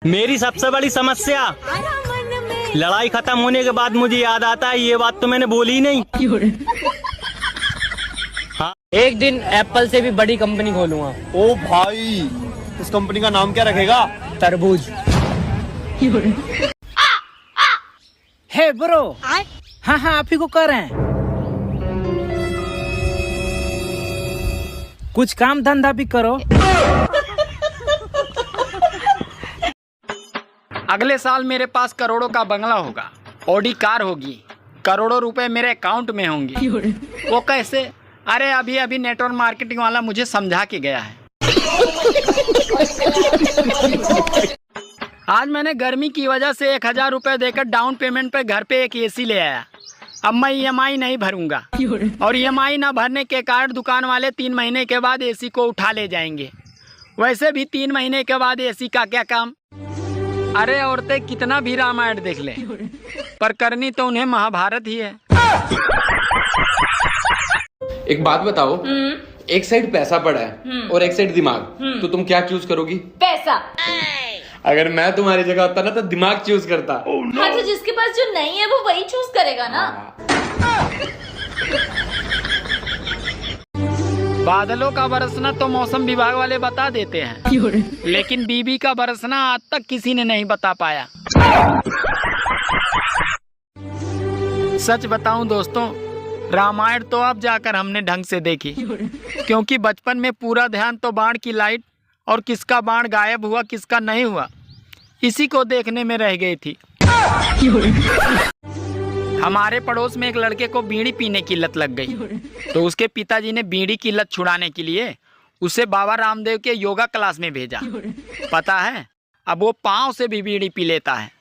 मेरी सबसे बड़ी समस्या, लड़ाई खत्म होने के बाद मुझे याद आता है ये बात तो मैंने बोली ही नहीं। हाँ। एक दिन एप्पल से भी बड़ी कंपनी खोलूंगा। ओ भाई, इस कंपनी का नाम क्या रखेगा? तरबूज। हे ब्रो, हाँ आप ही को कर रहे हैं। कुछ काम धंधा भी करो। अगले साल मेरे पास करोड़ों का बंगला होगा, ऑडी कार होगी, करोड़ों रुपए मेरे अकाउंट में होंगे। वो कैसे? अरे अभी अभी नेटवर्क मार्केटिंग वाला मुझे समझा के गया है। आज मैंने गर्मी की वजह से 1000 रुपए देकर डाउन पेमेंट पे घर पे एक एसी ले आया। अब मैं EMI नहीं भरूंगा और EMI ना भरने के कारण दुकान वाले 3 महीने के बाद एसी को उठा ले जाएंगे। वैसे भी 3 महीने के बाद एसी का क्या काम। अरे औरतें कितना भी रामायण देख लें, पर करनी तो उन्हें महाभारत ही है। एक बात बताओ, एक साइड पैसा पड़ा है और एक साइड दिमाग, तो तुम क्या चूज करोगी? पैसा। अगर मैं तुम्हारी जगह होता ना तो दिमाग चूज करता। हाँ, तो जिसके पास जो नहीं है वो वही चूज करेगा ना। बादलों का बरसना तो मौसम विभाग वाले बता देते हैं, लेकिन बीबी का बरसना आज तक किसी ने नहीं बता पाया। सच बताऊं दोस्तों, रामायण तो अब जाकर हमने ढंग से देखी, क्योंकि बचपन में पूरा ध्यान तो बाण की लाइट और किसका बाण गायब हुआ किसका नहीं हुआ इसी को देखने में रह गई थी। हमारे पड़ोस में एक लड़के को बीड़ी पीने की लत लग गई, तो उसके पिताजी ने बीड़ी की लत छुड़ाने के लिए उसे बाबा रामदेव के योगा क्लास में भेजा। पता है, अब वो पाँव से भी बीड़ी पी लेता है।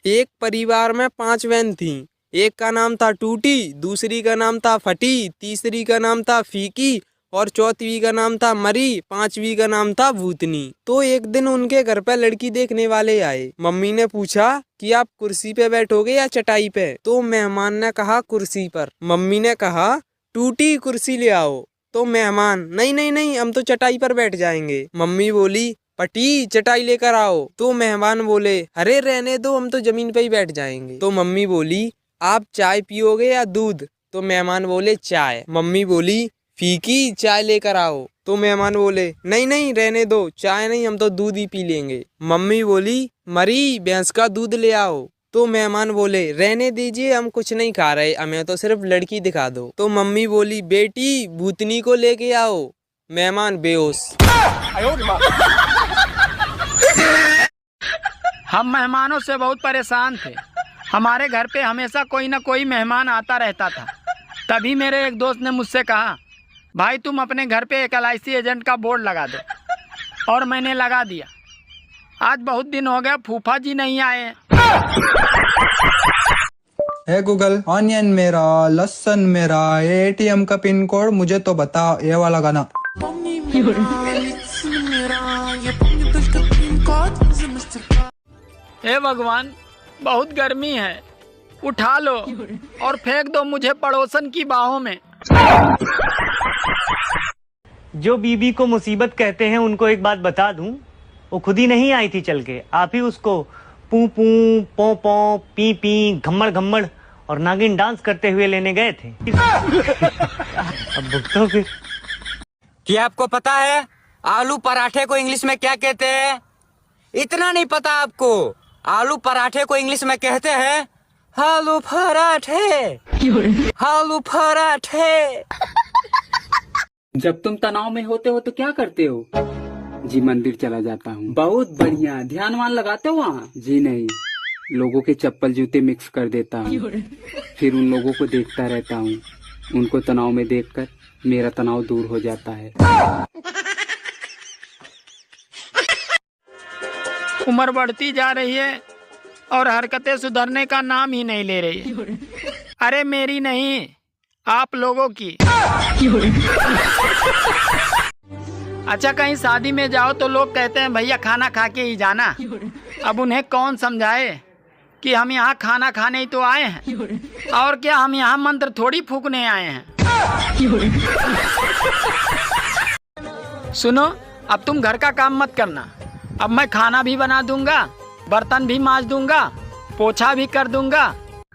एक परिवार में 5 बहन थीं। एक का नाम था टूटी, दूसरी का नाम था फटी, तीसरी का नाम था फीकी और चौथी का नाम था मरी, 5वीं का नाम था भूतनी। तो एक दिन उनके घर पे लड़की देखने वाले आए। मम्मी ने पूछा कि आप कुर्सी पे बैठोगे या चटाई पे? तो मेहमान ने कहा कुर्सी पर। मम्मी ने कहा टूटी कुर्सी ले आओ। तो मेहमान नहीं नहीं नहीं, हम तो चटाई पर बैठ जाएंगे। मम्मी बोली पटी चटाई लेकर आओ। तो मेहमान बोले अरे रहने दो, हम तो जमीन पे ही बैठ जाएंगे। तो मम्मी बोली आप चाय पियोगे या दूध? तो मेहमान बोले चाय। मम्मी बोली फीकी चाय लेकर आओ। तो मेहमान बोले नहीं नहीं रहने दो, चाय नहीं, हम तो दूध ही पी लेंगे। मम्मी बोली मरी भैंस का दूध ले आओ। तो मेहमान बोले रहने दीजिए, हम कुछ नहीं खा रहे, हमें तो सिर्फ लड़की दिखा दो। तो मम्मी बोली बेटी भूतनी को लेके आओ। मेहमान बेहोश। हम मेहमानों से बहुत परेशान थे। हमारे घर पे हमेशा कोई ना कोई मेहमान आता रहता था। तभी मेरे एक दोस्त ने मुझसे कहा भाई तुम अपने घर पे एक LIC एजेंट का बोर्ड लगा दो, और मैंने लगा दिया। आज बहुत दिन हो गया फूफा जी नहीं आए। हे गूगल, ऑनियन मेरा, लहसुन मेरा, ATM का पिन कोड मुझे तो बता, ये वाला गाना। हे भगवान, बहुत गर्मी है, उठा लो और फेंक दो मुझे पड़ोसन की बाहों में। जो बीबी को मुसीबत कहते हैं उनको एक बात बता दूं, वो खुद ही नहीं आई थी चल के, आप ही उसको पू पू पौ पौ पी पी घम्मड़ घम्मड़ और नागिन डांस करते हुए लेने गए थे। अब भुगतो फिर। क्या आपको पता है आलू पराठे को इंग्लिश में क्या कहते हैं? इतना नहीं पता आपको? आलू पराठे को इंग्लिश में कहते हैं आलू पराठे। आलू पराठे। जब तुम तनाव में होते हो तो क्या करते हो? जी मंदिर चला जाता हूँ। बहुत बढ़िया, ध्यान वान लगाते हो वहाँ? जी नहीं, लोगों के चप्पल जूते मिक्स कर देता हूँ, फिर उन लोगों को देखता रहता हूँ। उनको तनाव में देखकर मेरा तनाव दूर हो जाता है। उम्र बढ़ती जा रही है और हरकतें सुधरने का नाम ही नहीं ले रही है। अरे मेरी नहीं, आप लोगों की। अच्छा, कहीं शादी में जाओ तो लोग कहते हैं भैया खाना खा के ही जाना। अब उन्हें कौन समझाए कि हम यहाँ खाना खाने ही तो आए हैं, और क्या हम यहाँ मंत्र थोड़ी फूकने आए हैं। सुनो, अब तुम घर का काम मत करना। अब मैं खाना भी बना दूंगा, बर्तन भी मांज दूंगा, पोछा भी कर दूंगा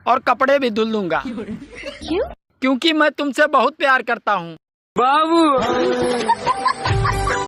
और कपड़े भी धुल दूंगा। क्यों? क्योंकि मैं तुमसे बहुत प्यार करता हूँ बाबू।